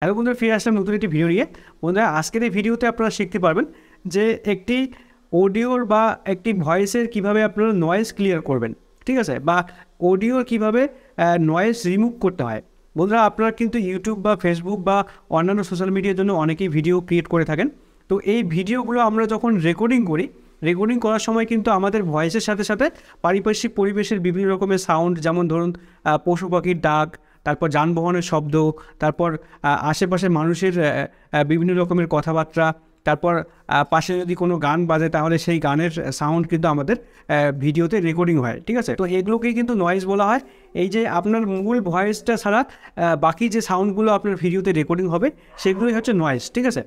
Hello বন্ধুরা, ফিরে আসলাম নতুন একটি ভিডিও নিয়ে। বন্ধুরা, আজকের এই ভিডিওতে আপনারা শিখতে পারবেন যে একটি অডিওর বা একটি ভয়েসের কিভাবে আপনারা নয়েজ ক্লিয়ার করবেন, ঠিক আছে, বা অডিওর কিভাবে নয়েজ রিমুভ করতে হয়। বন্ধুরা, আপনারা কিন্তু ইউটিউব বা ফেসবুক বা অন্যান্য সোশ্যাল মিডিয়ার জন্য অনেকেই ভিডিও ক্রিয়েট করে থাকেন। তো এই ভিডিওগুলো আমরা যখন রেকর্ডিং করার সময় কিন্তু আমাদের ভয়েসের সাথে সাথে পারিপার্শ্বিক পরিবেশের বিভিন্ন রকমের সাউন্ড, যেমন ধরুন পশু পাখির ডাক, তারপর যানবাহনের শব্দ, তারপর আশেপাশের মানুষের বিভিন্ন রকমের কথাবার্তা, তারপর পাশে যদি কোনো গান বাজে তাহলে সেই গানের সাউন্ড কিন্তু আমাদের ভিডিওতে রেকর্ডিং হয়, ঠিক আছে। তো এগুলোকেই কিন্তু নয়েজ বলা হয়। এই যে আপনার মূল ভয়েসটা ছাড়া বাকি যে সাউন্ডগুলো আপনার ভিডিওতে রেকর্ডিং হবে সেগুলোই হচ্ছে নয়েজ, ঠিক আছে।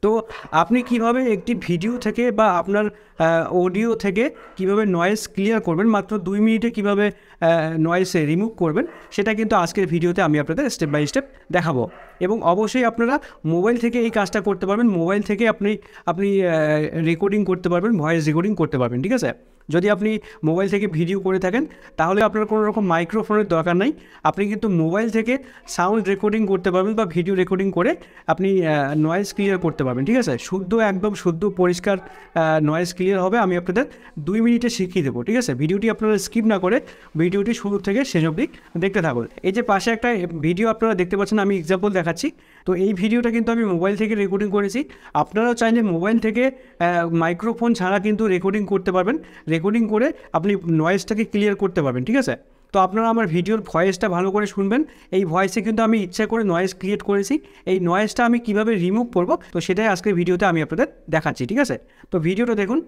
তো আপনি কিভাবে একটি ভিডিও থেকে বা আপনার অডিও থেকে কিভাবে নয়েজ ক্লিয়ার করবেন, মাত্র 2 মিনিটে কিভাবে নয়েজ রিমুভ করবেন, সেটা কিন্তু আজকের ভিডিওতে আমি আপনাদের স্টেপ বাই স্টেপ দেখাবো। এবং অবশ্যই আপনারা মোবাইল থেকে এই কাজটা করতে পারবেন। মোবাইল থেকে আপনি রেকর্ডিং করতে পারবেন, ভয়েস রেকর্ডিং করতে পারবেন, ঠিক আছে। যদি আপনি মোবাইল থেকে ভিডিও করে থাকেন তাহলে আপনার কোনো রকম মাইক্রোফোনের দরকার নাই। আপনি কিন্তু মোবাইল থেকে সাউন্ড রেকর্ডিং করতে পারবেন বা ভিডিও রেকর্ডিং করে আপনি নয়েজ ক্লিয়ার করতে পারবেন, ঠিক আছে। একদম শুদ্ধ পরিষ্কার নয়েজ ক্লিয়ার হবে। আমি আপনাদের 2 মিনিটে শিখিয়ে দেবো, ঠিক আছে। ভিডিওটি আপনারা স্কিপ না করে ভিডিওটি শুরু থেকে শেষ অবধি দেখতে থাকুন। এই যে পাশে একটা ভিডিও আপনারা দেখতে পাচ্ছেন, আমি এক্সাম্পল দেখাচ্ছি। তো এই ভিডিওটা কিন্তু আমি মোবাইল থেকে রেকর্ডিং করেছি। আপনারাও চাইলে মোবাইল থেকে মাইক্রোফোন ছাড়া কিন্তু রেকর্ডিং করতে পারবেন। রেকর্ডিং করে আপনি নয়েজটাকে ক্লিয়ার করতে পারবেন, ঠিক আছে। তো আপনারা আমার ভিডিওর ভয়েসটা ভালো করে শুনবেন। এই ভয়েসে কিন্তু আমি ইচ্ছা করে নয়েজ ক্রিয়েট করেছি। এই নয়েজটা আমি কিভাবে রিমুভ করব, তো সেটাই আজকের ভিডিওতে আমি আপনাদের দেখাচ্ছি, ঠিক আছে। তো ভিডিওটা দেখুন।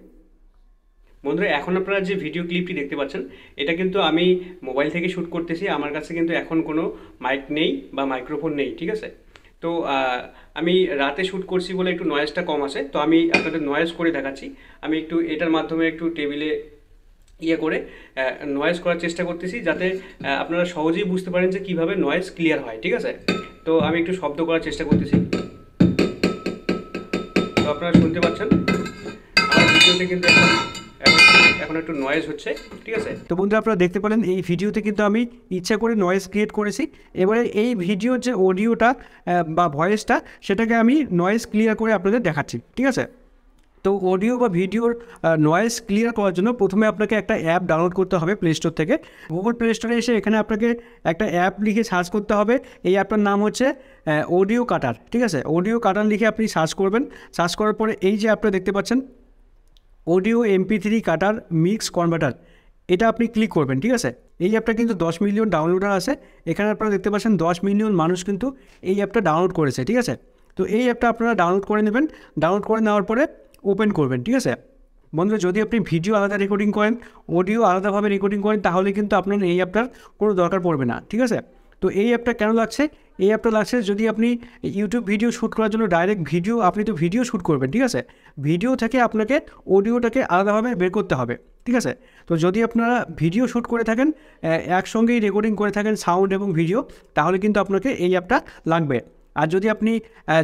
বন্ধুরা, এখন আপনারা যে ভিডিও ক্লিপটি দেখতে পাচ্ছেন এটা কিন্তু আমি মোবাইল থেকে শ্যুট করতেছি। আমার কাছে কিন্তু এখন কোনো মাইক নেই বা মাইক্রোফোন নেই, ঠিক আছে। তো আমি রাতে শ্যুট করছি বলে একটু নয়েজটা কম আসে। তো আমি আপনাদের নয়েজ করে দেখাচ্ছি। আমি একটু এটার মাধ্যমে একটু টেবিলে করে নয়েজ করার চেষ্টা করতেছি, যাতে আপনারা সহজেই বুঝতে পারেন যে কীভাবে নয়েজ ক্লিয়ার হয়, ঠিক আছে। তো আমি একটু শব্দ করার চেষ্টা করতেছি। তো আপনারা শুনতে পাচ্ছেন আমার ভিডিওতে কিন্তু এখন একটু নয়েজ হচ্ছে, ঠিক আছে। তো বন্ধুরা, আপনারা দেখতে পেলেন এই ভিডিওতে কিন্তু আমি ইচ্ছা করে নয়েজ ক্রিয়েট করেছি। এবারে এই ভিডিওর যে অডিওটা বা ভয়েসটা, সেটাকে আমি নয়েজ ক্লিয়ার করে আপনাদের দেখাচ্ছি, ঠিক আছে। তো অডিও বা ভিডিওর নয়েজ ক্লিয়ার করার জন্য প্রথমে আপনাকে একটা অ্যাপ ডাউনলোড করতে হবে প্লে স্টোর থেকে। গুগল প্লে স্টোরে এসে এখানে আপনাকে একটা অ্যাপ লিখে সার্চ করতে হবে। এই অ্যাপটার নাম হচ্ছে অডিও কাটার, ঠিক আছে। অডিও কাটার লিখে আপনি সার্চ করবেন। সার্চ করার পরে এই যে অ্যাপটা দেখতে পাচ্ছেন, অডিও MP3 কাটার মিক্স কনভার্টার, এটা আপনি ক্লিক করবেন, ঠিক আছে। এই অ্যাপটা কিন্তু 10 মিলিয়ন ডাউনলোডার আছে। এখানে আপনারা দেখতে পাচ্ছেন 10 মিলিয়ন মানুষ কিন্তু এই অ্যাপটা ডাউনলোড করেছে, ঠিক আছে। তো এই অ্যাপটা আপনারা ডাউনলোড করে নেবেন। ডাউনলোড করে নেওয়ার পরে ওপেন করবেন, ঠিক আছে। বন্ধুরা, যদি আপনি ভিডিও আলাদা রেকর্ডিং করেন, অডিও আলাদাভাবে রেকর্ডিং করেন, তাহলে কিন্তু আপনার এই অ্যাপটার কোনো দরকার পড়বে না, ঠিক আছে। তো এই অ্যাপটা কেন লাগছে? এই অ্যাপটা লাগছে যদি আপনি ইউটিউব ভিডিও শ্যুট করার জন্য ডাইরেক্ট ভিডিও, আপনি তো ভিডিও শ্যুট করবেন, ঠিক আছে। ভিডিও থেকে আপনাকে অডিওটাকে আলাদাভাবে বের করতে হবে, ঠিক আছে। তো যদি আপনারা ভিডিও শ্যুট করে থাকেন, একসঙ্গেই রেকর্ডিং করে থাকেন সাউন্ড এবং ভিডিও, তাহলে কিন্তু আপনাকে এই অ্যাপটা লাগবে। আর যদি আপনি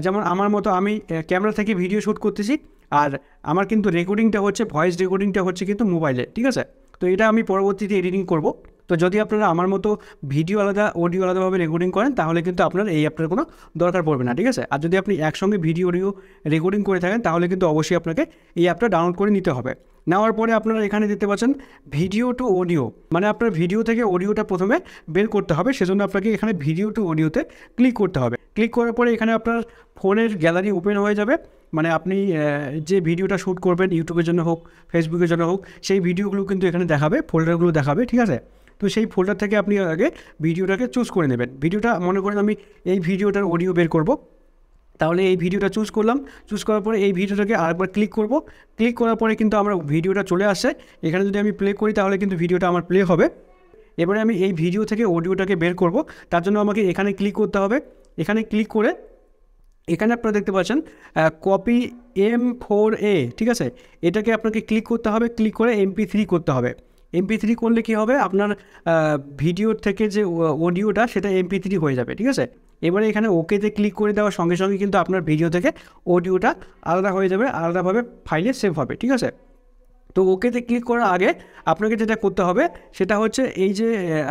যেমন আমার মতো আমি ক্যামেরা থেকে ভিডিও শ্যুট করতেছি, আর আমার কিন্তু রেকর্ডিংটা হচ্ছে, ভয়েস রেকর্ডিংটা হচ্ছে কিন্তু মোবাইলে, ঠিক আছে। তো এটা আমি পরবর্তীতে এডিটিং করব। তো যদি আপনারা আমার মতো ভিডিও আলাদা অডিও আলাদাভাবে রেকর্ডিং করেন, তাহলে কিন্তু আপনার এই অ্যাপটার কোনো দরকার পড়বে না, ঠিক আছে। আর যদি আপনি একসঙ্গে ভিডিও অডিও রেকর্ডিং করে থাকেন, তাহলে কিন্তু অবশ্যই আপনাকে এই অ্যাপটা ডাউনলোড করে নিতে হবে। নেওয়ার পরে আপনারা এখানে দেখতে পাচ্ছেন ভিডিও টু অডিও, মানে আপনার ভিডিও থেকে অডিওটা প্রথমে বের করতে হবে। সেজন্য আপনাকে এখানে ভিডিও টু অডিওতে ক্লিক করতে হবে। ক্লিক করার পরে এখানে আপনার ফোনের গ্যালারি ওপেন হয়ে যাবে। মানে আপনি যে ভিডিওটা শ্যুট করবেন, ইউটিউবের জন্য হোক, ফেসবুকের জন্য হোক, সেই ভিডিওগুলো কিন্তু এখানে দেখাবে, ফোল্ডারগুলো দেখাবে, ঠিক আছে। তো সেই ফোল্ডার থেকে আপনি আগে ভিডিওটাকে চুজ করে নেবেন। ভিডিওটা মনে করেন আমি এই ভিডিওটার অডিও বের করব, তাহলে এই ভিডিওটা চুজ করলাম। চুজ করার পরে এই ভিডিওটাকে আরেকবার ক্লিক করব। ক্লিক করার পরে কিন্তু আমরা ভিডিওটা চলে আসছে। এখানে যদি আমি প্লে করি তাহলে কিন্তু ভিডিওটা আমার প্লে হবে। এবারে আমি এই ভিডিও থেকে অডিওটাকে বের করব। তার জন্য আমাকে এখানে ক্লিক করতে হবে। এখানে ক্লিক করে এখানে আপনারা দেখতে পাচ্ছেন কপি M4A, ঠিক আছে। এটাকে আপনাকে ক্লিক করতে হবে। ক্লিক করে MP3 করতে হবে। MP3 করলে কি হবে, আপনার ভিডিওর থেকে যে অডিওটা সেটা MP3 হয়ে যাবে, ঠিক আছে। এবারে এখানে ওকেতে ক্লিক করে দেওয়ার সঙ্গে সঙ্গে কিন্তু আপনার ভিডিও থেকে অডিওটা আলাদা হয়ে যাবে, আলাদাভাবে ফাইলে সেভ হবে, ঠিক আছে। তো ওকেতে ক্লিক করার আগে আপনাকে যেটা করতে হবে সেটা হচ্ছে এই যে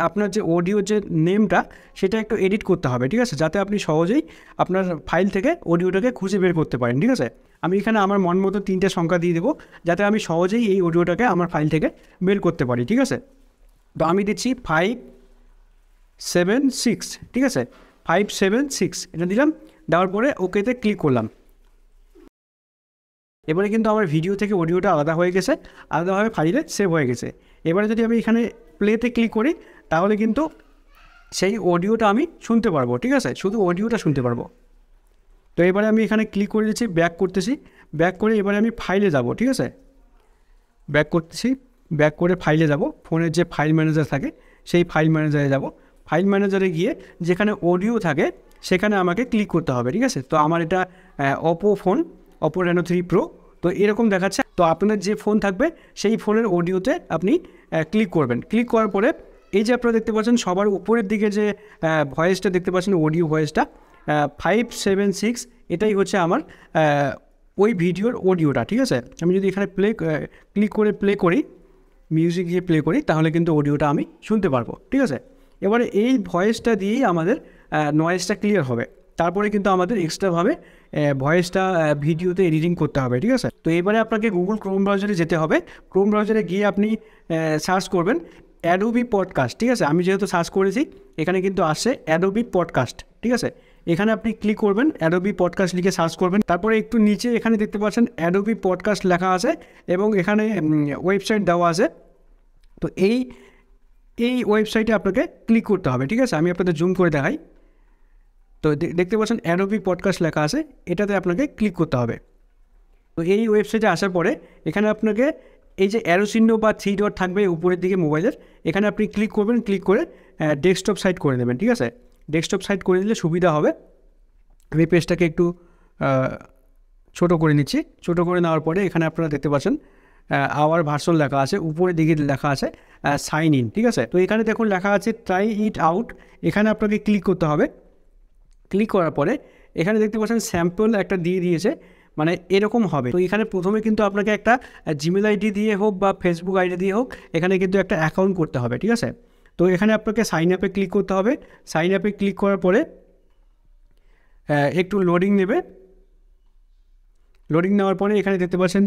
আপনার যে অডিও যে নেমটা সেটা একটু এডিট করতে হবে, ঠিক আছে, যাতে আপনি সহজেই আপনার ফাইল থেকে অডিওটাকে খুঁজে বের করতে পারেন, ঠিক আছে। আমি এখানে আমার মন মতো 3টে সংখ্যা দিয়ে দেবো যাতে আমি সহজেই এই অডিওটাকে আমার ফাইল থেকে বের করতে পারি, ঠিক আছে। তো আমি দিচ্ছি 576, ঠিক আছে, 576 এটা দিলাম। দেওয়ার পরে ওকেতে ক্লিক করলাম। এবারে কিন্তু আমার ভিডিও থেকে অডিওটা আলাদা হয়ে গেছে, আলাদাভাবে ফাইলে সেভ হয়ে গেছে। এবারে যদি আমি এখানে প্লেতে ক্লিক করি তাহলে কিন্তু সেই অডিওটা আমি শুনতে পারবো, ঠিক আছে, শুধু অডিওটা শুনতে পারবো। তো এবারে আমি এখানে ক্লিক করে দিচ্ছি, ব্যাক করতেছি, ব্যাক করে এবারে আমি ফাইলে যাব, ঠিক আছে, ব্যাক করতেছি, ব্যাক করে ফাইলে যাব। ফোনের যে ফাইল ম্যানেজার থাকে সেই ফাইল ম্যানেজারে যাব। ফাইল ম্যানেজারে গিয়ে যেখানে অডিও থাকে সেখানে আমাকে ক্লিক করতে হবে, ঠিক আছে। তো আমার এটা Oppo phone, Oppo Reno 3 Pro. তো এরকম দেখাচ্ছে। তো আপনার যে ফোন থাকবে সেই ফোনের অডিওতে আপনি ক্লিক করবেন। ক্লিক করার পরে এই যে আপনারা দেখতে পাচ্ছেন সবার উপরের দিকে যে ভয়েসটা দেখতে পাচ্ছেন, অডিও ভয়েসটা 576, এটাই হচ্ছে আমার ওই ভিডিওর অডিওটা, ঠিক আছে। আমি যদি এখানে ক্লিক করে প্লে করি, মিউজিক দিয়ে প্লে করি, তাহলে কিন্তু অডিওটা আমি শুনতে পারবো, ঠিক আছে। এবারে এই ভয়েসটা দিয়েই আমাদের নয়েজটা ক্লিয়ার হবে। তারপরে কিন্তু আমাদের এক্সট্রাভাবে ভয়েসটা ভিডিওতে এডিটিং করতে হবে, ঠিক আছে। তো এবারে আপনাকে গুগল ক্রোম ব্রাউজারে যেতে হবে। ক্রোম ব্রাউজারে গিয়ে আপনি সার্চ করবেন অ্যাডোবি পডকাস্ট, ঠিক আছে। আমি যেহেতু সার্চ করেছি এখানে কিন্তু আসছে অ্যাডোবি পডকাস্ট, ঠিক আছে। এখানে আপনি ক্লিক করবেন, অ্যাডোবি পডকাস্ট লিখে সার্চ করবেন। তারপরে একটু নিচে এখানে দেখতে পাচ্ছেন অ্যাডোবি পডকাস্ট লেখা আছে এবং এখানে ওয়েবসাইট দেওয়া আছে। তো এই ওয়েবসাইটে আপনাকে ক্লিক করতে হবে, ঠিক আছে। আমি আপনাদের জুম করে দেখাই। তো দেখতে পাচ্ছেন অ্যাডোবি পডকাস্ট লেখা আছে, এটাতে আপনাকে ক্লিক করতে হবে। তো এই ওয়েবসাইটে আসার পরে এখানে আপনাকে এই যে অ্যারো চিহ্ন বা 3 ডট থাকবে উপরের দিকে মোবাইলের, এখানে আপনি ক্লিক করবেন। ক্লিক করে ডেস্কটপ সাইট করে দেবেন, ঠিক আছে। ডেস্কটপ সাইট করে দিলে সুবিধা হবে। আমি পেজটাকে একটু ছোট করে নিচ্ছি। ছোট করে নেওয়ার পরে এখানে আপনারা দেখতে পাচ্ছেন আওয়ার ভার্সন লেখা আছে, উপরের দিকে লেখা আছে সাইন ইন, ঠিক আছে। তো এখানে দেখুন লেখা আছে ট্রাই ইট আউট, এখানে আপনাকে ক্লিক করতে হবে। ক্লিক করার পরে এখানে দেখতে পাচ্ছেন স্যাম্পল একটা দিয়ে দিয়েছে, মানে এরকম হবে। তো এখানে প্রথমে কিন্তু আপনাকে একটা জিমেল আইডি দিয়ে হোক বা ফেসবুক আইডি দিয়ে হোক এখানে কিন্তু একটা অ্যাকাউন্ট করতে হবে, ঠিক আছে। তো এখানে আপনাকে সাইন আপে ক্লিক করতে হবে। সাইন আপে ক্লিক করার পরে একটু লোডিং নেবে। লোডিং নেওয়ার পরে এখানে দেখতে পাচ্ছেন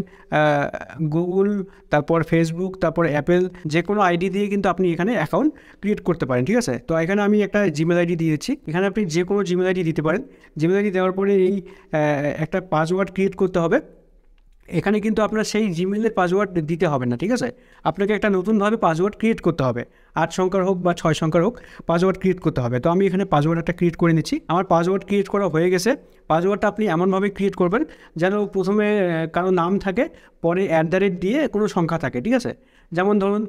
গুগল, তারপর ফেসবুক, তারপর অ্যাপেল, যে কোনো আইডি দিয়ে কিন্তু আপনি এখানে অ্যাকাউন্ট ক্রিয়েট করতে পারেন, ঠিক আছে। তো এখানে আমি একটা জিমেল আইডি দিয়েছি, এখানে আপনি যে কোনো জিমেল আইডি দিতে পারেন। জিমেল আইডি দেওয়ার পরে এই একটা পাসওয়ার্ড ক্রিয়েট করতে হবে। এখানে কিন্তু আপনার সেই জিমেলের পাসওয়ার্ড দিতে হবে না, ঠিক আছে। আপনাকে একটা নতুনভাবে পাসওয়ার্ড ক্রিয়েট করতে হবে, 8 সংখ্যার হোক বা 6 সংখ্যার হোক পাসওয়ার্ড ক্রিয়েট করতে হবে। তো আমি এখানে পাসওয়ার্ড একটা ক্রিয়েট করে নিচ্ছি। আমার পাসওয়ার্ড ক্রিয়েট করা হয়ে গেছে। পাসওয়ার্ডটা আপনি এমনভাবে ক্রিয়েট করবেন যেন প্রথমে কারো নাম থাকে, পরে @ দিয়ে কোনো সংখ্যা থাকে, ঠিক আছে। যেমন ধরুন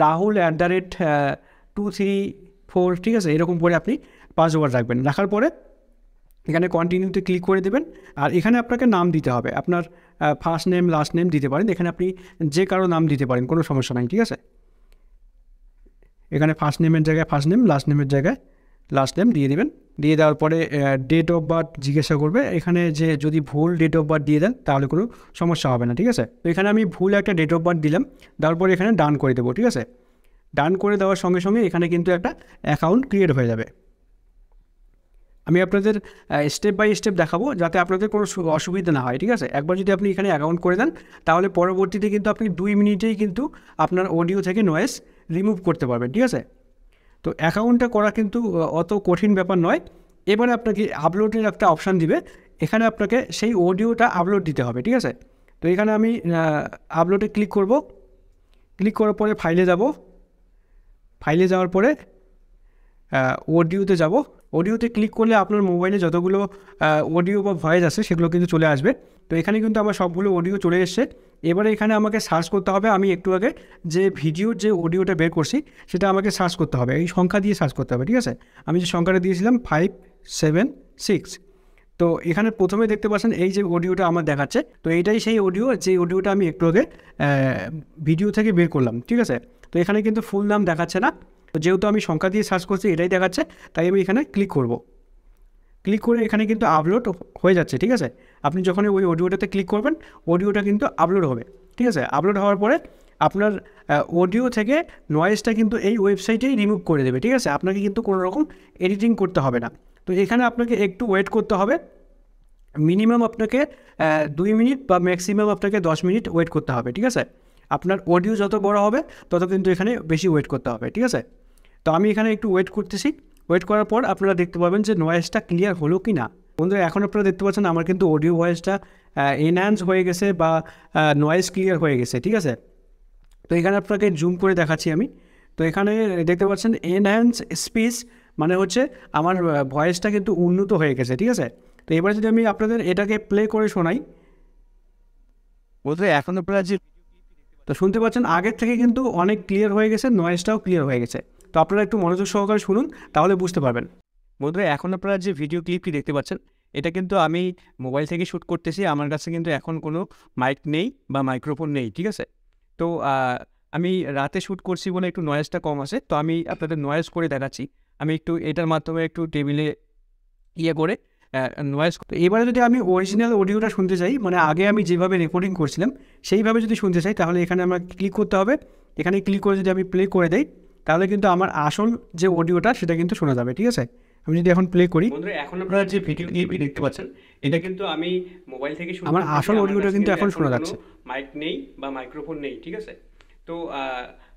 রাহুল @234, ঠিক আছে, এরকম করে আপনি পাসওয়ার্ড রাখবেন। রাখার পরে এখানে কন্টিনিউতে ক্লিক করে দেবেন। আর এখানে আপনাকে নাম দিতে হবে, আপনার ফার্স্ট নেম লাস্ট নেম দিতে পারেন। এখানে আপনি যে কারো নাম দিতে পারেন, কোনো সমস্যা নাই, ঠিক আছে। এখানে ফার্স্ট নেমের জায়গায় ফার্স্ট নেম, লাস্ট নেমের জায়গায় লাস্ট নেম দিয়ে দেবেন। দিয়ে দেওয়ার পরে ডেট অফ বার্থ জিজ্ঞাসা করবে। এখানে যে যদি ভুল ডেট অফ বার্থ দিয়ে দেন তাহলে কোনো সমস্যা হবে না, ঠিক আছে। তো এখানে আমি ভুল একটা ডেট অফ বার্থ দিলাম, দেওয়ার পরে এখানে ডান করে দেবো, ঠিক আছে। ডান করে দেওয়ার সঙ্গে সঙ্গে এখানে কিন্তু একটা অ্যাকাউন্ট ক্রিয়েট হয়ে যাবে। আমি আপনাদের স্টেপ বাই স্টেপ দেখাবো যাতে আপনাদের কোনো অসুবিধা না হয়, ঠিক আছে। একবার যদি আপনি এখানে অ্যাকাউন্ট করে দেন তাহলে পরবর্তীতে কিন্তু আপনি 2 মিনিটেই কিন্তু আপনার অডিও থেকে নয়েজ রিমুভ করতে পারবেন, ঠিক আছে। তো অ্যাকাউন্টটা করা কিন্তু অত কঠিন ব্যাপার নয়। এবারে আপনাকে আপলোডের একটা অপশান দিবে, এখানে আপনাকে সেই অডিওটা আপলোড দিতে হবে, ঠিক আছে। তো এখানে আমি আপলোডে ক্লিক করব। ক্লিক করার পরে ফাইলে যাব। ফাইলে যাওয়ার পরে অডিওতে যাব। অডিওতে ক্লিক করলে আপনার মোবাইলে যতগুলো অডিও বা ভয়েস আছে সেগুলো কিন্তু চলে আসবে। তো এখানে কিন্তু আমার সবগুলো অডিও চলে এসছে। এবারে এখানে আমাকে সার্চ করতে হবে। আমি একটু আগে যে ভিডিওর যে অডিওটা বের করছি সেটা আমাকে সার্চ করতে হবে, এই সংখ্যা দিয়ে সার্চ করতে হবে, ঠিক আছে। আমি যে সংখ্যাটা দিয়েছিলাম 576। তো এখানে প্রথমে দেখতে পাচ্ছেন এই যে অডিওটা আমার দেখাচ্ছে, তো এইটাই সেই অডিও, যে অডিওটা আমি একটু আগে ভিডিও থেকে বের করলাম, ঠিক আছে। তো এখানে কিন্তু ফুল নাম দেখাচ্ছে না, তো যেহেতু আমি সংখ্যা দিয়ে সার্চ করছি এটাই দেখাচ্ছে, তাই আমি এখানে ক্লিক করব। ক্লিক করে এখানে কিন্তু আপলোড হয়ে যাচ্ছে, ঠিক আছে। আপনি যখন ওই অডিওটাতে ক্লিক করবেন অডিওটা কিন্তু আপলোড হবে। ঠিক আছে। আপলোড হওয়ার পরে আপনার অডিও থেকে নয়েজটা কিন্তু এই ওয়েবসাইটেই রিমুভ করে দেবে, ঠিক আছে। আপনাকে কিন্তু কোনো রকম এডিটিং করতে হবে না। তো এখানে আপনাকে একটু ওয়েট করতে হবে, মিনিমাম আপনাকে 2 মিনিট বা ম্যাক্সিমাম আপনাকে 10 মিনিট ওয়েট করতে হবে, ঠিক আছে। আপনার অডিও যত বড় হবে তত কিন্তু এখানে বেশি ওয়েট করতে হবে, ঠিক আছে। তো আমি এখানে একটু ওয়েট করতেছি। ওয়েট করার পর আপনারা দেখতে পাবেন যে নয়েজটা ক্লিয়ার হলো কি না। বন্ধুরা এখন আপনারা দেখতে পাচ্ছেন আমার কিন্তু অডিও ভয়েসটা এনহ্যান্স হয়ে গেছে বা নয়েজ ক্লিয়ার হয়ে গেছে, ঠিক আছে। তো এখানে আপনাকে জুম করে দেখাচ্ছি আমি। তো এখানে দেখতে পাচ্ছেন এনহ্যান্স স্পিচ মানে হচ্ছে আমার ভয়েসটা কিন্তু উন্নত হয়ে গেছে, ঠিক আছে। তো এবারে যদি আমি আপনাদের এটাকে প্লে করে শোনাই, বলতে এখন আপনারা যে তো শুনতে পাচ্ছেন আগের থেকে কিন্তু অনেক ক্লিয়ার হয়ে গেছে, নয়েজটাও ক্লিয়ার হয়ে গেছে। তো আপনারা একটু মনোযোগ সহকারে শুনুন, তাহলে বুঝতে পারবেন। বন্ধুরা এখন আপনারা যে ভিডিও ক্লিপটি দেখতে পাচ্ছেন এটা কিন্তু আমি মোবাইল থেকে শ্যুট করতেছি। আমার কাছে কিন্তু এখন কোনো মাইক নেই বা মাইক্রোফোন নেই, ঠিক আছে। তো আমি রাতে শ্যুট করছি বলে একটু নয়েজটা কম আছে। তো আমি আপনাদের নয়েজ করে দেখাচ্ছি। আমি একটু এটার মাধ্যমে একটু টেবিলে করে নয়েজ। তো এবারে যদি আমি অরিজিনাল অডিওটা শুনতে চাই, মানে আগে আমি যেভাবে রেকর্ডিং করছিলাম সেইভাবে যদি শুনতে চাই, তাহলে এখানে আমার ক্লিক করতে হবে। এখানে ক্লিক করে যদি আমি প্লে করে দেই, তাহলে কিন্তু আমার আসল যে অডিওটা সেটা কিন্তু শোনা যাবে, ঠিক আছে। আমি যদি এখন প্লে করি, বন্ধুরা এখন আপনারা যে ভিডিও ক্লিপটি দেখতে পাচ্ছেন এটা কিন্তু আমি মোবাইল থেকে শুনছি। আমার আসল অডিওটা কিন্তু এখন শোনা যাচ্ছে, মাইক নেই বা মাইক্রোফোন নেই, ঠিক আছে। তো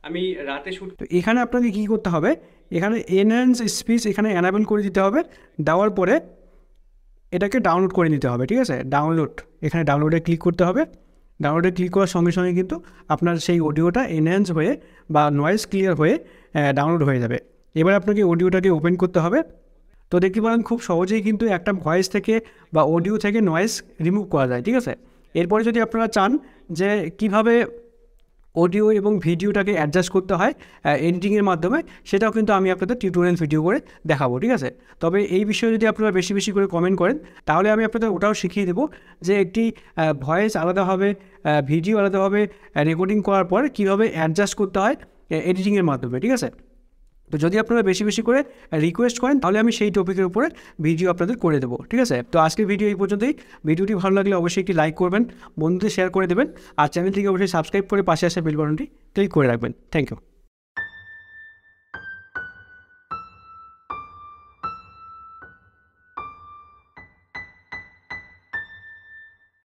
আমি রাতে শ্যুট। তো এখানে আপনাকে কী করতে হবে, এখানে এনহ্যান্স স্পিচ এখানে অ্যানাবেল করে দিতে হবে। দেওয়ার পরে এটাকে ডাউনলোড করে নিতে হবে, ঠিক আছে। ডাউনলোড, এখানে ডাউনলোডে ক্লিক করতে হবে। ডাউনলোডে ক্লিক করার সঙ্গে সঙ্গে কিন্তু আপনার সেই অডিওটা এনহ্যান্স হয়ে বা নয়েজ ক্লিয়ার হয়ে ডাউনলোড হয়ে যাবে। এবার আপনাকে অডিওটাকে ওপেন করতে হবে। তো দেখতে পারেন খুব সহজেই কিন্তু একটা ভয়েস থেকে বা অডিও থেকে নয়েজ রিমুভ করা যায়, ঠিক আছে। এরপরে যদি আপনারা চান যে কীভাবে অডিও এবং ভিডিওটাকে অ্যাডজাস্ট করতে হয় এডিটিংয়ের মাধ্যমে, সেটাও কিন্তু আমি আপনাদের টিউটোরিয়াল ভিডিও করে দেখাবো, ঠিক আছে। তবে এই বিষয়ে যদি আপনারা বেশি বেশি করে কমেন্ট করেন, তাহলে আমি আপনাদের ওটাও শিখিয়ে দেবো যে একটি ভয়েস আলাদাভাবে ভিডিও আলাদাভাবে রেকর্ডিং করার পর কীভাবে অ্যাডজাস্ট করতে হয় এডিটিংয়ের মাধ্যমে, ঠিক আছে। তো যদি আপনারা বেশি বেশি করে রিকোয়েস্ট করেন, তাহলে আমি সেই টপিকের উপরে ভিডিও আপনাদের করে দেবো, ঠিক আছে। তো আজকের ভিডিও এই পর্যন্তই। ভিডিওটি ভালো লাগলে অবশ্যই একটি লাইক করবেন, বন্ধুদের শেয়ার করে দেবেন, আর চ্যানেলটিকে অবশ্যই সাবস্ক্রাইব করে পাশে আসা বেল বাটনটি ক্লিক করে রাখবেন। Thank you.